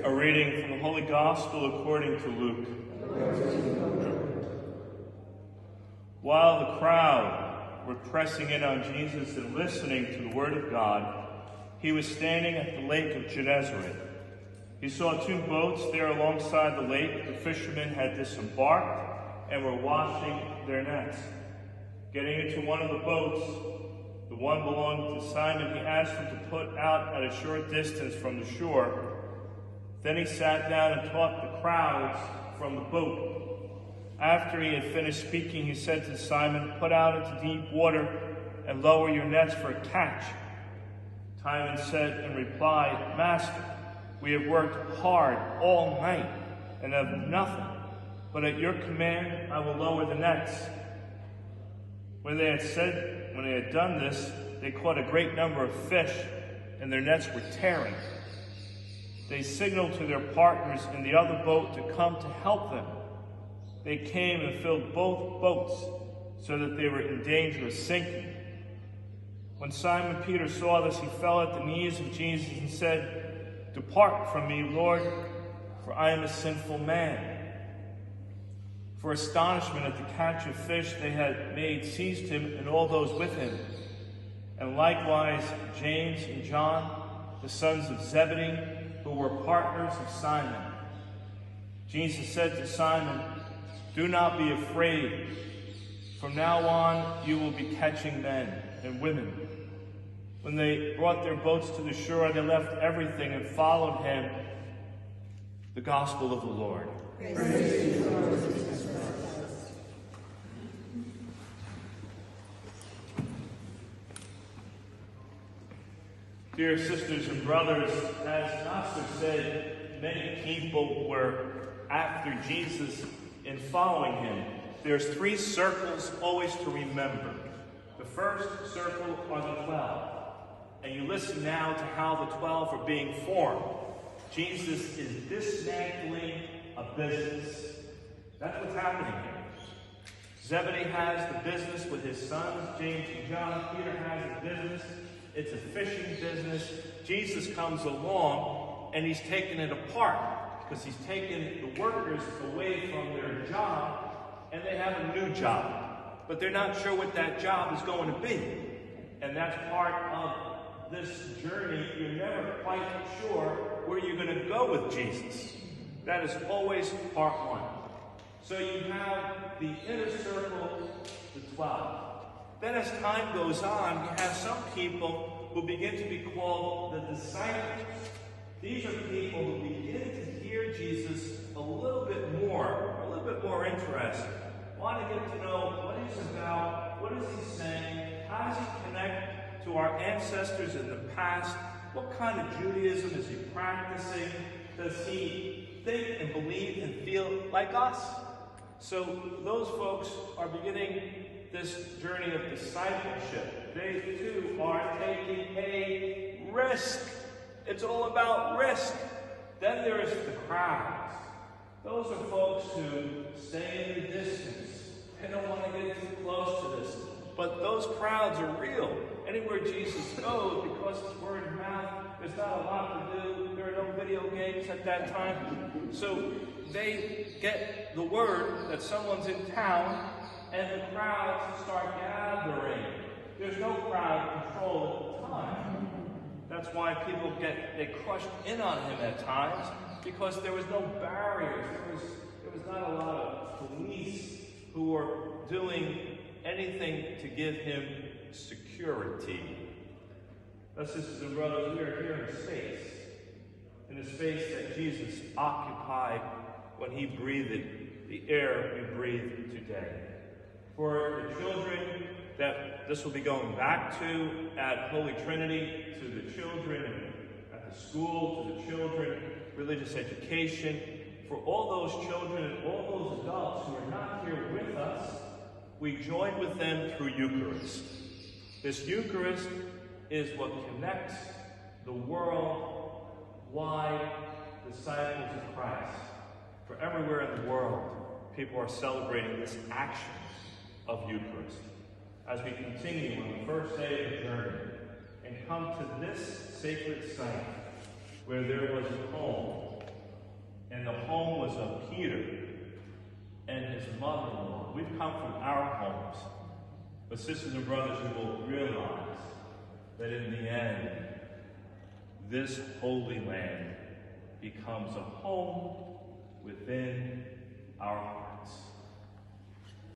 A reading from the Holy Gospel according to Luke. While the crowd were pressing in on Jesus and listening to the word of God, he was standing at the lake of Gennesaret. He saw two boats there alongside the lake. The fishermen had disembarked and were washing their nets. Getting into one of the boats, the one belonging to Simon, he asked him to put out at a short distance from the shore. Then he sat down and taught the crowds from the boat. After he had finished speaking, he said to Simon, "Put out into deep water and lower your nets for a catch." Simon said in reply, "Master, we have worked hard all night and have nothing, but at your command I will lower the nets." When they had done this, they caught a great number of fish, and their nets were tearing. They signaled to their partners in the other boat to come to help them. They came and filled both boats so that they were in danger of sinking. When Simon Peter saw this, he fell at the knees of Jesus and said, "Depart from me, Lord, for I am a sinful man." For astonishment at the catch of fish they had made seized him and all those with him. And likewise James and John, the sons of Zebedee, who were partners of Simon. Jesus said to Simon, "Do not be afraid. From now on you will be catching men and women." When they brought their boats to the shore, they left everything and followed him. The Gospel of the Lord. Praise to you, Lord Jesus Christ. Dear sisters and brothers, as Pastor said, many people were after Jesus in following him. There's 3 circles always to remember. The first circle are the 12. And you listen now to how the 12 are being formed. Jesus is dismantling a business. That's what's happening here. Zebedee has the business with his sons, James and John. Peter has a business. It's a fishing business. Jesus comes along and he's taking it apart because he's taken the workers away from their job and they have a new job. But they're not sure what that job is going to be. And that's part of this journey. You're never quite sure where you're going to go with Jesus. That is always part 1. So you have the inner circle, the 12. Then as time goes on, you have some people who begin to be called the disciples. These are people who begin to hear Jesus a little bit more interested. Want to get to know what he's about, what is he saying, how does he connect to our ancestors in the past, what kind of Judaism is he practicing, does he think and believe and feel like us? So those folks are beginning this journey of discipleship. They too are taking a risk. It's all about risk. Then there is the crowds. Those are folks who stay in the distance. They don't want to get too close to this. But those crowds are real. Anywhere Jesus goes, because it's word of mouth, there's not a lot to do. There are no video games at that time. So they get the word that someone's in town, and the crowds start gathering. There's no crowd control at the time. That's why people they crushed in on him at times, because there was no barriers. There was not a lot of police who were doing anything to give him security. That's sisters and brothers, we are here in a space that Jesus occupied when he breathed the air we breathe today. For the children that this will be going back to at Holy Trinity, to the children at the school, to the children, religious education, for all those children and all those adults who are not here with us, we join with them through Eucharist. This Eucharist is what connects the worldwide disciples of Christ. For everywhere in the world, people are celebrating this action of Eucharist. As we continue on the first day of the journey and come to this sacred site where there was a home was of Peter and his mother-in-law. We've come from our homes. But sisters and brothers, you will realize that in the end, this Holy Land becomes a home within our hearts.